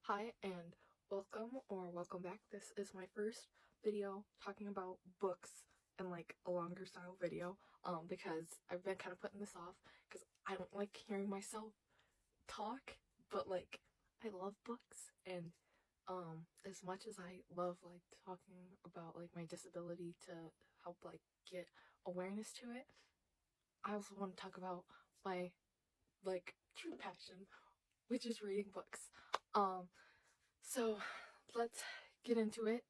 Hi and welcome back. This is my first video talking about books and like a longer style video because I've been kind of putting this off because I don't like hearing myself talk, but like I love books and as much as I love like talking about like my disability to help like get awareness to it, I also want to talk about my like true passion, which is reading books. So let's get into it.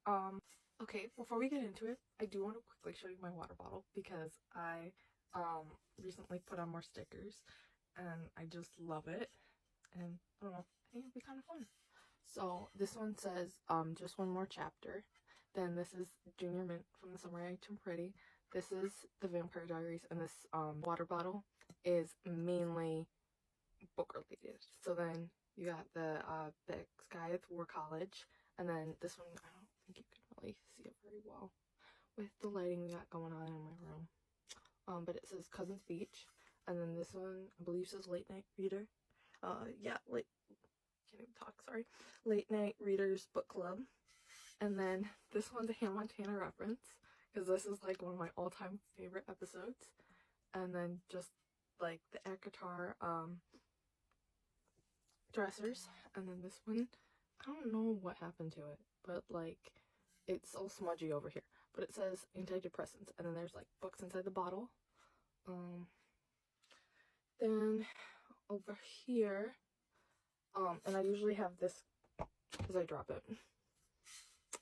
Okay, before we get into it, I do want to quickly show you my water bottle because I recently put on more stickers and I just love it. And I don't know, I think it'd be kind of fun. So this one says just one more chapter. Then this is Junior Mint from the Summer I Turned Pretty. This is the Vampire Diaries, and this water bottle is mainly book related. So then you got the Big Sky at War College, and then this one I don't think you can really see it very well with the lighting we got going on in my room. But it says Cousins Beach, and then this one I believe says Late Night Reader. Yeah, late can't even talk. Sorry, Late Night Readers Book Club, and then this one's a Hannah Montana reference because this is like one of my all-time favorite episodes, and then just like the ACOTAR dressers, and then this one I don't know what happened to it, but like it's all smudgy over here, but it says antidepressants, and then there's like books inside the bottle. Then over here, and I usually have this as I drop it.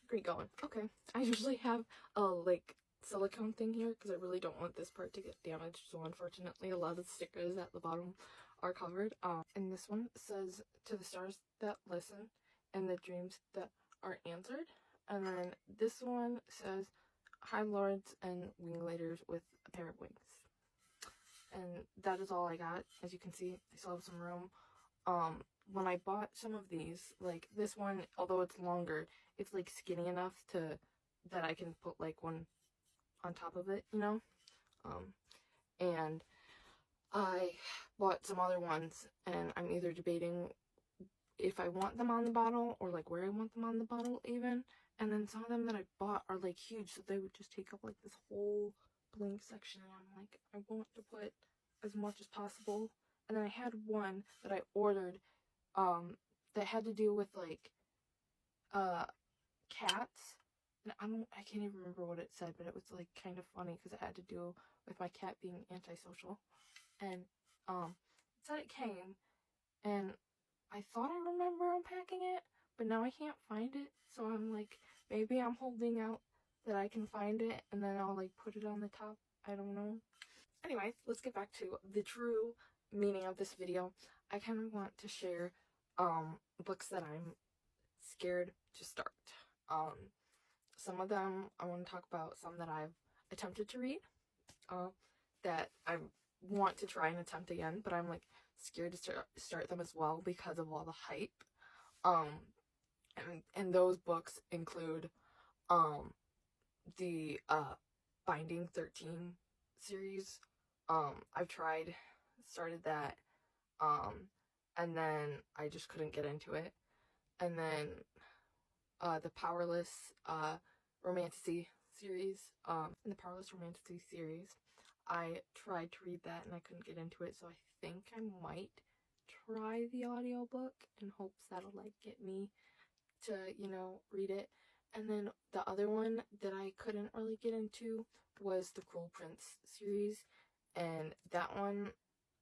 Great going. Okay, I usually have a like silicone thing here because I really don't want this part to get damaged, so unfortunately a lot of the stickers at the bottom are covered. And this one says to the stars that listen and the dreams that are answered, and then this one says High Lords and Wingladers with a pair of wings. And that is all I got. As you can see, I still have some room. When I bought some of these, like this one, although it's longer, it's like skinny enough to that I can put like one on top of it, you know? And I bought some other ones, and I'm either debating if I want them on the bottle or like where I want them on the bottle even. And then some of them that I bought are like huge, so they would just take up like this whole blank section, and I'm like, I want to put as much as possible. And then I had one that I ordered that had to do with like cats, and I can't even remember what it said, but it was like kind of funny because it had to do with my cat being antisocial. And it said it came, and I thought I remember unpacking it, but now I can't find it, so I'm like, maybe I'm holding out that I can find it and then I'll like put it on the top. I don't know. Anyway, let's get back to the true meaning of this video. I kind of want to share books that I'm scared to start. Some of them I want to talk about, some that I've attempted to read, that I want to try and attempt again, but I'm like scared to start them as well because of all the hype. And those books include the Binding 13 series. I've started that, and then I just couldn't get into it. And then the Powerless Romantasy series, in the Powerless Romantasy series, I tried to read that and I couldn't get into it, so I think I might try the audiobook in hopes that'll like get me to, read it. And then the other one that I couldn't really get into was the Cruel Prince series, and that one,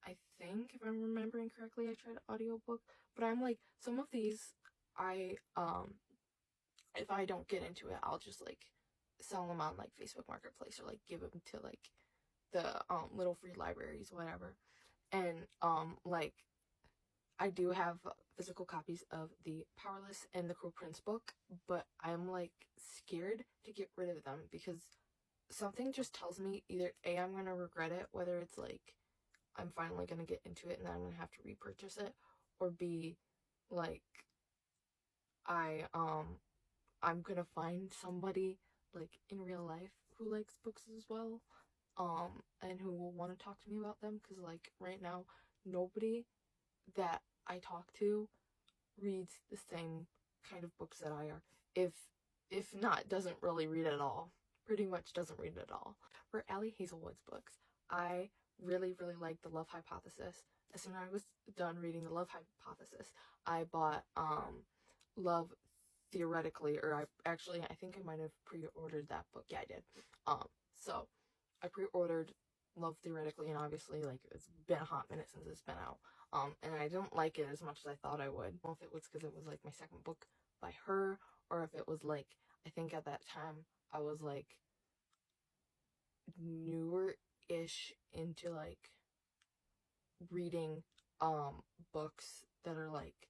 I think if I'm remembering correctly, I tried audiobook, but I'm like, some of these I if I don't get into it, I'll just like sell them on like Facebook Marketplace or like give them to like the little free libraries, whatever. And like I do have physical copies of the Powerless and the Cruel Prince book, but I'm like scared to get rid of them because something just tells me either A, I'm gonna regret it, whether it's like I'm finally gonna get into it and then I'm gonna have to repurchase it, or B, like I I'm gonna find somebody like in real life who likes books as well, and who will want to talk to me about them, because like right now nobody that I talk to reads the same kind of books that I are. If not, doesn't really read at all. Pretty much doesn't read at all. For Ali Hazelwood's books, I really, really like The Love Hypothesis. As soon as I was done reading The Love Hypothesis, I bought Love Theoretically, or I think I might have pre-ordered that book. Yeah, I did. So I pre-ordered Love Theoretically, and obviously, like, it's been a hot minute since it's been out. And I didn't like it as much as I thought I would. I don't know if it was because it was like my second book by her, or if it was like, I think at that time I was like newer-ish into like reading books that are like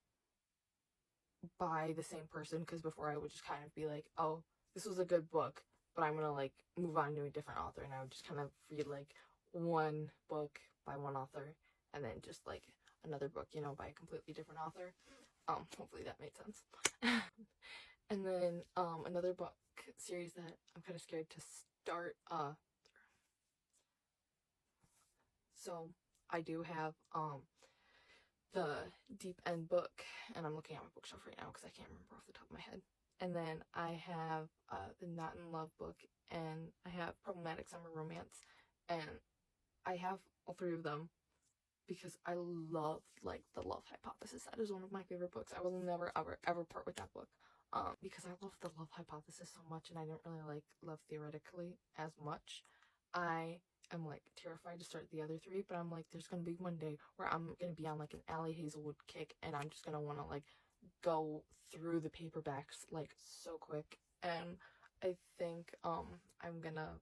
by the same person, because before I would just kind of be like, oh, this was a good book, but I'm gonna like move on to a different author, and I would just kind of read like one book by one author and then just like another book, you know, by a completely different author. Hopefully that made sense. And then another book series that I'm kind of scared to start. So I do have the Deep End book, and I'm looking at my bookshelf right now because I can't remember off the top of my head. And then I have the Not in Love book, and I have Problematic Summer Romance, and I have all three of them because I love like The Love Hypothesis. That is one of my favorite books. I will never ever part with that book. Because I love The Love Hypothesis so much, and I don't really like Love Theoretically as much. I am like terrified to start the other three, but I'm like, there's gonna be one day where I'm gonna be on like an Ali Hazelwood kick, and I'm just gonna want to like go through the paperbacks like so quick. And I think I'm gonna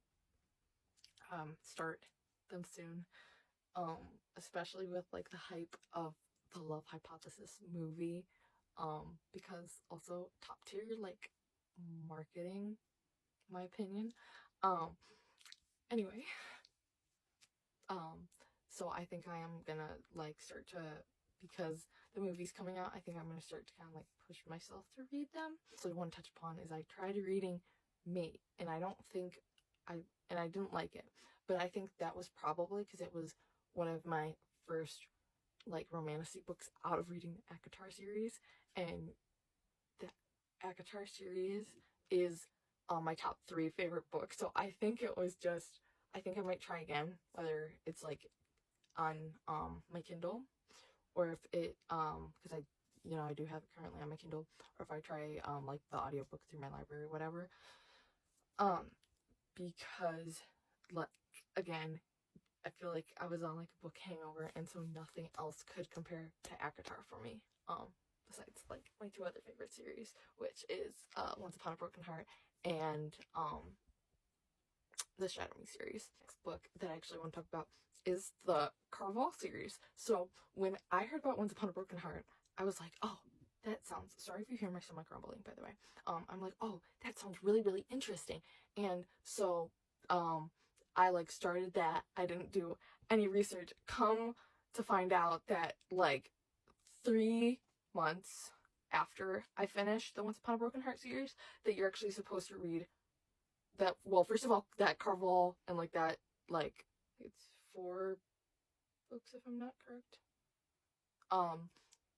start them soon. Especially with like the hype of the Love Hypothesis movie. Because also top tier like marketing, in my opinion. Um, anyway, so I think I am gonna like start to, because the movie's coming out, I think I'm gonna start to kind of like push myself to read them. So one touch upon is I tried reading Mate, and I don't think I didn't like it, but I think that was probably because it was one of my first like romantic books out of reading the ACOTAR series, and the ACOTAR series is my top 3 favorite books. So I think it was just, I think I might try again, whether it's like on my Kindle, or if it because I, you know, I do have it currently on my Kindle, or if I try like the audiobook through my library or whatever. Because like again, I feel like I was on like a book hangover, and so nothing else could compare to ACOTAR for me. Besides like my 2 other favorite series, which is Once Upon a Broken Heart and the Shadow Me series. Next book that I actually want to talk about is the Caraval series. So when I heard about Once Upon a Broken Heart, I was like, oh, that sounds, sorry if you hear my stomach grumbling, by the way. I'm like, oh, that sounds really, really interesting. And so I like started that. I didn't do any research. Come to find out that like 3 months after I finished the Once Upon a Broken Heart series, that you're actually supposed to read that, well, first of all, that Caraval, and like that, like, it's 4 books if I'm not correct.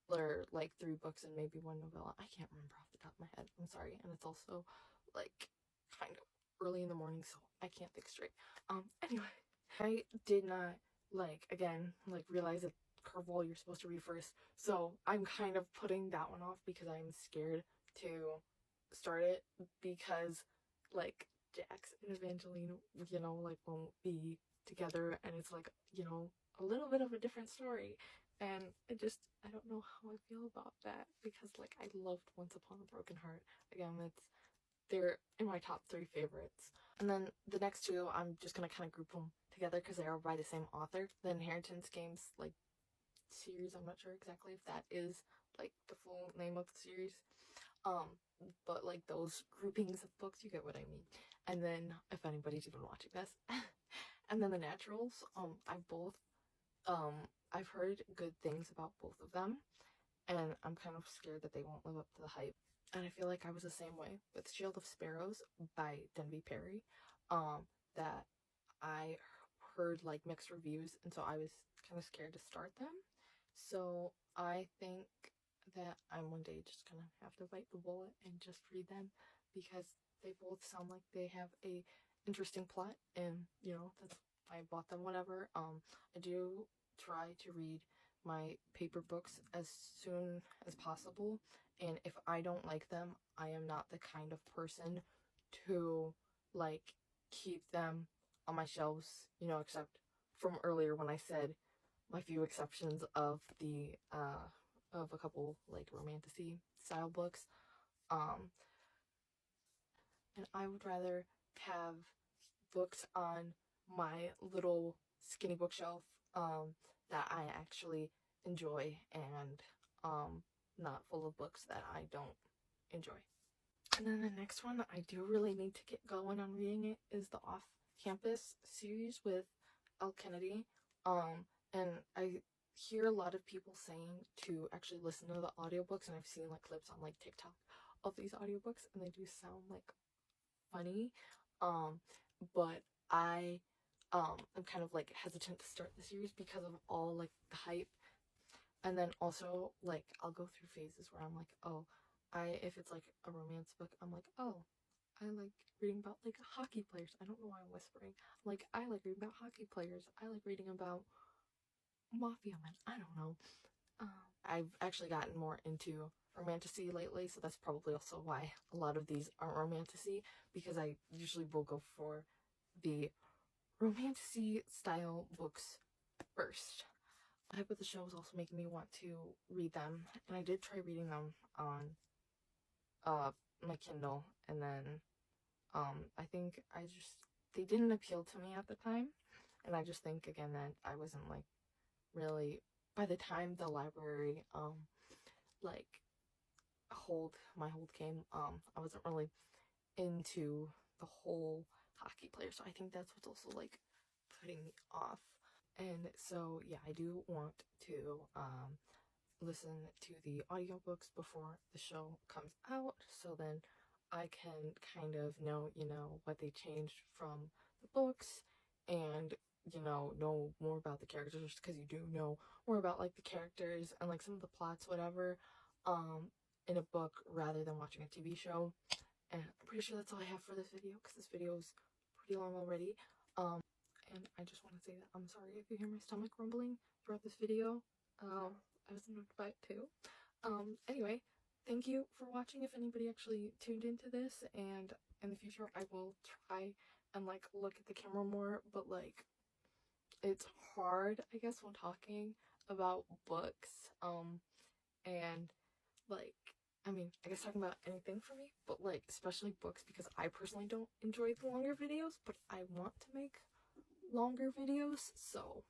Or like 3 books and maybe 1 novella. I can't remember off the top of my head. I'm sorry. And it's also like kind of early in the morning, so I can't think straight. Anyway, I did not like, again, like realize that Caraval you're supposed to read first. So I'm kind of putting that one off because I'm scared to start it, because like Jax and Evangeline, you know, like won't be together, and it's like, you know, a little bit of a different story. And I don't know how I feel about that, because like I loved Once Upon a Broken Heart. Again, they're in my top 3 favorites. And then the next 2, I'm just gonna kind of group them together because they are by the same author. The Inheritance Games like series, I'm not sure exactly if that is like the full name of the series. But like those groupings of books, you get what I mean. And then if anybody's even watching this, and then The Naturals, I've heard good things about both of them, and I'm kind of scared that they won't live up to the hype. And I feel like I was the same way with Shield of Sparrows by Denby Perry, that I heard like mixed reviews, and so I was kind of scared to start them. So I think that I'm one day just gonna have to bite the bullet and just read them, because they both sound like they have a interesting plot, and you know, that's why I bought them. Whatever. I do try to read my paper books as soon as possible, and if I don't like them, I am not the kind of person to like keep them on my shelves, you know, except from earlier when I said my few exceptions of a couple like romantasy style books. And I would rather have books on my little skinny bookshelf that I actually enjoy, and not full of books that I don't enjoy. And then the next one I do really need to get going on reading it is the Off Campus series with Elle Kennedy. And I hear a lot of people saying to actually listen to the audiobooks, and I've seen like clips on like TikTok of these audiobooks, and they do sound like funny. But I'm kind of like hesitant to start the series because of all like the hype. And then also, like, I'll go through phases where I'm like, oh, if it's like a romance book, I'm like, oh, I like reading about like hockey players. I don't know why I'm whispering. Like, I like reading about hockey players. I like reading about mafia men. I don't know. I've actually gotten more into romantasy lately, so that's probably also why a lot of these aren't romantasy, because I usually will go for the romantasy style books first. The hype of the show was also making me want to read them, and I did try reading them on my Kindle, and then I think they didn't appeal to me at the time, and I just think again that I wasn't like really, by the time the library like my hold came, I wasn't really into the whole hockey player, so I think that's what's also like putting me off. And so yeah, I do want to listen to the audiobooks before the show comes out, so then I can kind of know, you know, what they changed from the books, and you know more about the characters, because you do know more about like the characters and like some of the plots, whatever, in a book rather than watching a TV show. And I'm pretty sure that's all I have for this video, because this video is pretty long already. And I just want to say that I'm sorry if you hear my stomach rumbling throughout this video. I was annoyed by it too. Anyway, thank you for watching. If anybody actually tuned into this, and in the future I will try and like look at the camera more, but like it's hard, I guess, when talking about books. And like, I mean, I guess talking about anything for me, but like especially books, because I personally don't enjoy the longer videos, but I want to make longer videos, so